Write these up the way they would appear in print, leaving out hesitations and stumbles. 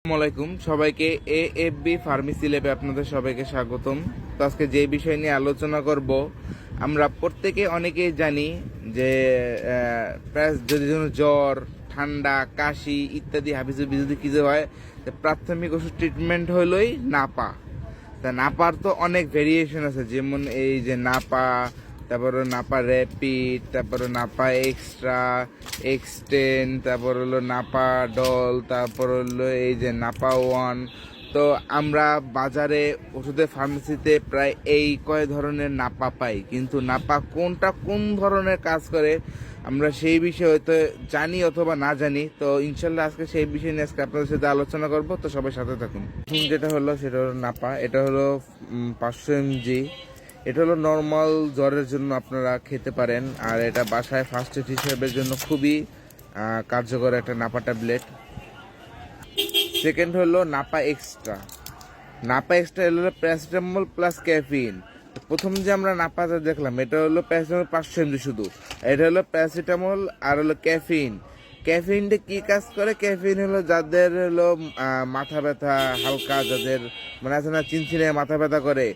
আসসালামাইকুম সবাইকে AFB pharmacy ল্যাবে আপনাদের সবাইকে স্বাগতম। তো আজকে যে বিষয় নিয়ে আলোচনা করব, আমরা প্রত্যেকে অনেকেই জানি যে যদি জ্বর, ঠান্ডা, কাশি ইত্যাদি হাবিজাবি যদি কিছু হয়, প্রাথমিক ওষুধ ট্রিটমেন্ট হলোই নাপা। তা নাপার তো অনেক ভেরিয়েশন আছে, যেমন এই যে নাপা, তারপর নাপা র্যাপিড, তারপর নাপা এক্সট্রা, এক্সটেন্ড, তারপর হলো নাপা ডল, তারপর হলো এই যে নাপা ওয়ান। তো আমরা বাজারে ওষুধের ফার্মেসিতে প্রায় এই কয় ধরনের নাপা পাই, কিন্তু নাপা কোনটা কোন ধরনের কাজ করে আমরা সেই বিষয়ে হয়তো জানি অথবা না জানি। তো ইনশাল্লাহ আজকে সেই বিষয় নিয়ে আজকে আপনাদের সাথে আলোচনা করব। তো সবাই সাথে থাকুন। যেটা হলো সেটা হলো নাপা, এটা হলো 500 mg। এটা হলো নর্মাল জ্বরের জন্য আপনারা খেতে পারেন, আর এটা বাসায় ফার্স্ট এড হিসেবের জন্য খুবই কার্যকর একটা নাপা ট্যাবলেট। সেকেন্ড হলো নাপা এক্সট্রা। নাপা এক্সট্রা হলো প্যারাসিটামল প্লাস ক্যাফিন। প্রথম যে আমরা নাপাটা দেখলাম, এটা হলো প্যারাসিটামল 500 mg শুধু। এটা হলো প্যারাসিটামল আর হলো ক্যাফিন। ক্যাফিনটা কি কাজ করে? ক্যাফিন হলো যাদের হলো মাথা ব্যথা হালকা, যাদের মানে আছে না চিনচিনে মাথা ব্যথা করে,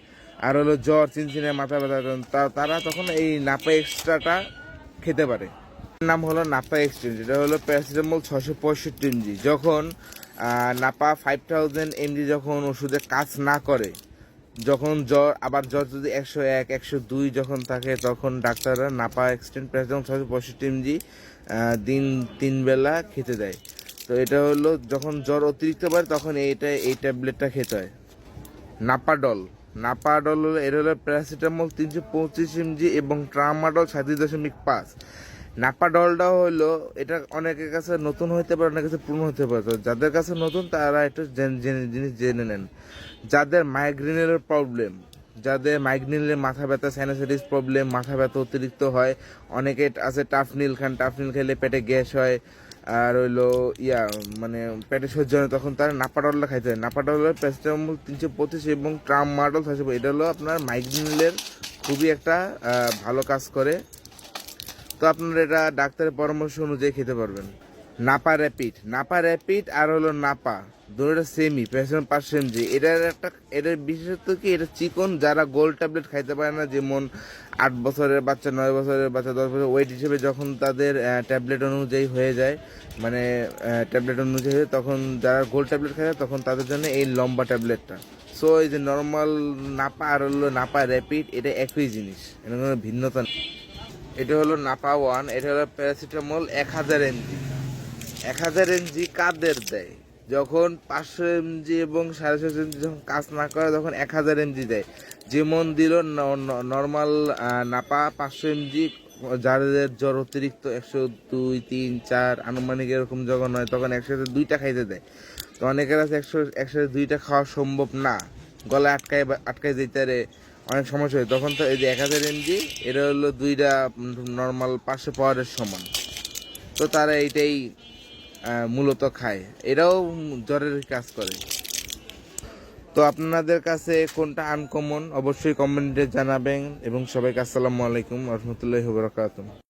আর হলো জ্বর, চিনচিনে মাথা ব্যথা, তারা তখন এই নাপা এক্সট্রাটা খেতে পারে। নাম হলো নাপা এক্সটেন্ড। এটা হলো প্যারাসিটামল 665 mg। যখন নাপা 5000 mg যখন ওষুধে কাজ না করে, যখন জ্বর যদি 101, 102 যখন থাকে, তখন ডাক্তাররা নাপা এক্সটেন্ড প্যারাসিটামল 665 mg দিন 3 বেলা খেতে দেয়। তো এটা হলো যখন জ্বর অতিরিক্ত বাড়ে তখন এই ট্যাবলেটটা খেতে হয়। নাপাডল। নাপাডল হলো এটা হলো প্যারাসিটামল 325 mg এবং ট্রামাডল 37.5। নাপাডলটা হলো এটা অনেকের কাছে নতুন হতে পারে, অনেকের কাছে পুরনো হতে পারে। তো যাদের কাছে নতুন তারা একটু জিনিস জেনে নেন। যাদের মাইগ্রেনের প্রবলেম, যাদের মাইগ্রেনের মাথা ব্যথা, সাইনাসাইটিস প্রবলেম, মাথা ব্যথা অতিরিক্ত হয়, অনেকে আছে টাফনিল খান, টাফনিল খেলে পেটে গ্যাস হয়, আর হইলো মানে পেটে সহ্য হয়, তখন তারা নাপাডলটা খাইতে হয়। নাপাডল হলো প্যারাসিটামল 325 এবং ট্রামাডল 600। এটা হলো আপনার মাইগ্রেনের খুবই একটা ভালো কাজ করে। তো আপনারা এটা ডাক্তারের পরামর্শ অনুযায়ী খেতে পারবেন। নাপা র্যাপিড। নাপা র্যাপিড আর হলো নাপা দুটোটা সেমই, প্যারাসিটামল 500 mg। এটার বিশেষত্ব কি? এটা চিকন, যারা গোল ট্যাবলেট খাইতে পারে না, যেমন 8 বছরের বাচ্চা, 9 বছরের বাচ্চা, 10 বছর ওয়েট হিসেবে যখন তাদের ট্যাবলেট অনুযায়ী হয়ে যায়, মানে ট্যাবলেট অনুযায়ী তখন যারা গোল ট্যাবলেট খায় তখন তাদের জন্য এই লম্বা ট্যাবলেটটা। সো এই যে নর্মাল নাপা আর হলো নাপা র্যাপিড, এটা একই জিনিস, এটা কোনো ভিন্নতা নেই। এটা হলো নাপা ওয়ান। এটা হলো প্যারাসিটামল 1000 mg। 1000 mg কাদের দেয়? যখন 500 mg এবং 650 mg যখন কাজ না করে তখন 1000 mg দেয়। যেমন দিল নর্মাল নাপা 500 mg, যাদের জ্বর অতিরিক্ত 102, 3, 4 আনুমানিক এরকম যখন হয় তখন একসাথে 2টা খাইতে দেয়। তো অনেকের আছে একসাথে 2টা খাওয়া সম্ভব না, গলায় আটকায় যেতে অনেক সমস্যা হয়, তখন তো এই যে 1000 mg এটা হলো 2টা নর্মাল 500 পাওয়ারের সমান। তো তারা এইটাই মূলত খায়, এটাও জ্বরের কাজ করে। তো আপনাদের কাছে কোনটা আনকমন অবশ্যই কমেন্টে জানাবেন, এবং সবাইকে আসসালামু আলাইকুম ওয়া রাহমাতুল্লাহি ওয়া বারাকাতুহু।